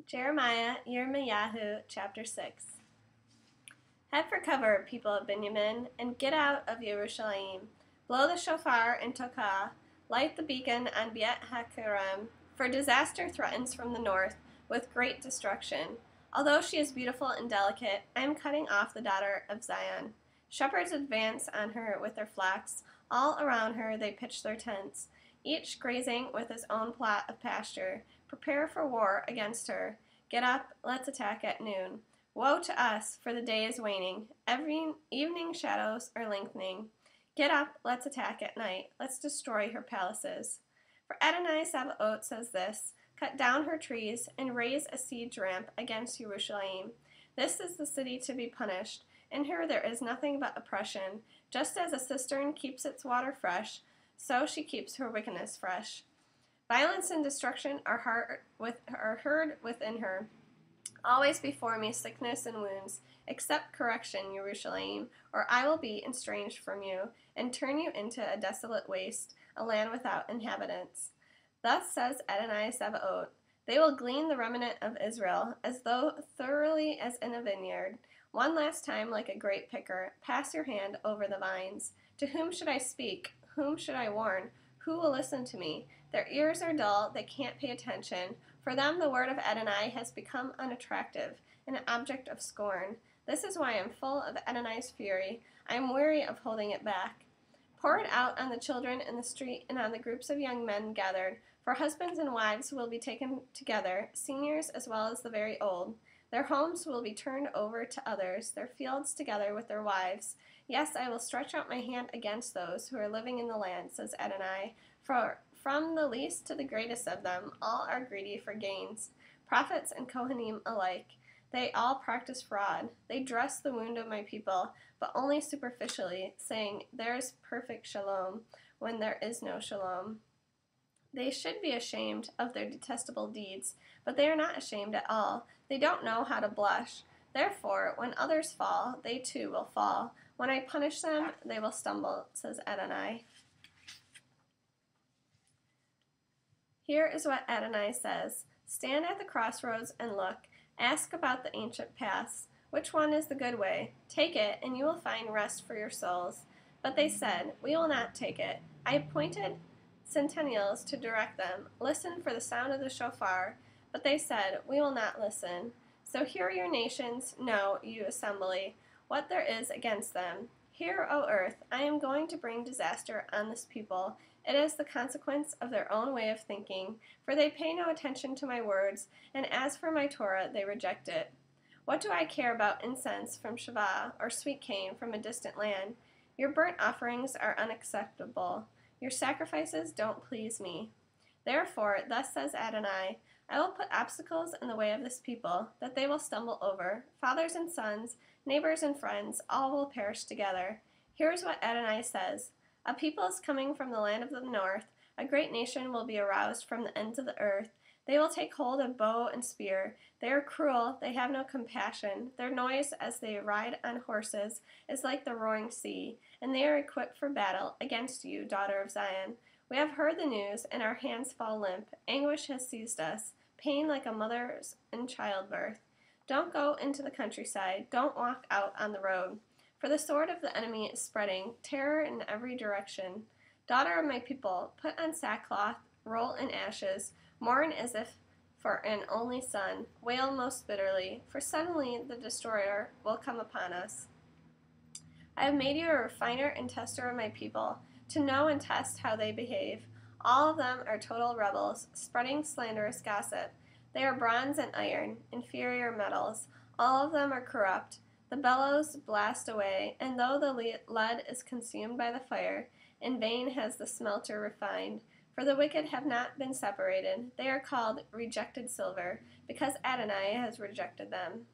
Jeremiah, Yirmiyahu, chapter 6. Head for cover, people of Benjamin, and get out of Jerusalem. Blow the shofar in Tokah, light the beacon on Beit HaKerem, for disaster threatens from the north with great destruction. Although she is beautiful and delicate, I am cutting off the daughter of Zion. Shepherds advance on her with their flocks. All around her they pitch their tents, each grazing with his own plot of pasture. Prepare for war against her. Get up, let's attack at noon. Woe to us, for the day is waning. Every evening shadows are lengthening. Get up, let's attack at night. Let's destroy her palaces. For Adonai Sabaoth says this: cut down her trees and raise a siege ramp against Jerusalem. This is the city to be punished. In her there is nothing but oppression. Just as a cistern keeps its water fresh, so she keeps her wickedness fresh. Violence and destruction are heard within her. Always before me sickness and wounds. Accept correction, Jerusalem, or I will be estranged from you, and turn you into a desolate waste, a land without inhabitants. Thus says Adonai Sabaoth: they will glean the remnant of Israel, as though thoroughly as in a vineyard. One last time, like a grape picker, pass your hand over the vines. To whom should I speak? Whom should I warn? Who will listen to me? Their ears are dull, they can't pay attention. For them the word of Adonai has become unattractive, an object of scorn. This is why I am full of Adonai's fury. I am weary of holding it back. Pour it out on the children in the street and on the groups of young men gathered, for husbands and wives will be taken together, seniors as well as the very old. Their homes will be turned over to others, their fields together with their wives. Yes, I will stretch out my hand against those who are living in the land, says Adonai, for from the least to the greatest of them, all are greedy for gains, prophets and Kohanim alike. They all practice fraud. They dress the wound of my people, but only superficially, saying, there is perfect shalom, when there is no shalom. They should be ashamed of their detestable deeds, but they are not ashamed at all. They don't know how to blush. Therefore, when others fall, they too will fall. When I punish them, they will stumble, says Adonai. Here is what Adonai says: stand at the crossroads and look. Ask about the ancient paths. Which one is the good way? Take it, and you will find rest for your souls. But they said, we will not take it. I appointed centennials to direct them. Listen for the sound of the shofar. But they said, we will not listen. So hear your nations, know, you assembly, what there is against them. Hear, O earth, I am going to bring disaster on this people. It is the consequence of their own way of thinking, for they pay no attention to my words, and as for my Torah, they reject it. What do I care about incense from Shiva, or sweet cane from a distant land? Your burnt offerings are unacceptable. Your sacrifices don't please me. Therefore, thus says Adonai, I will put obstacles in the way of this people, that they will stumble over. Fathers and sons, neighbors and friends, all will perish together. Here's what Adonai says: a people is coming from the land of the north. A great nation will be aroused from the ends of the earth. They will take hold of bow and spear. They are cruel, they have no compassion. Their noise as they ride on horses is like the roaring sea, and they are equipped for battle against you, daughter of Zion. We have heard the news, and our hands fall limp. Anguish has seized us, pain like a mother's in childbirth. Don't go into the countryside. Don't walk out on the road. For the sword of the enemy is spreading, terror in every direction. Daughter of my people, put on sackcloth, roll in ashes, mourn as if for an only son, wail most bitterly, for suddenly the destroyer will come upon us. I have made you a refiner and tester of my people, to know and test how they behave. All of them are total rebels, spreading slanderous gossip. They are bronze and iron, inferior metals. All of them are corrupt. The bellows blast away, and though the lead is consumed by the fire, in vain has the smelter refined. For the wicked have not been separated. They are called rejected silver, because Adonai has rejected them.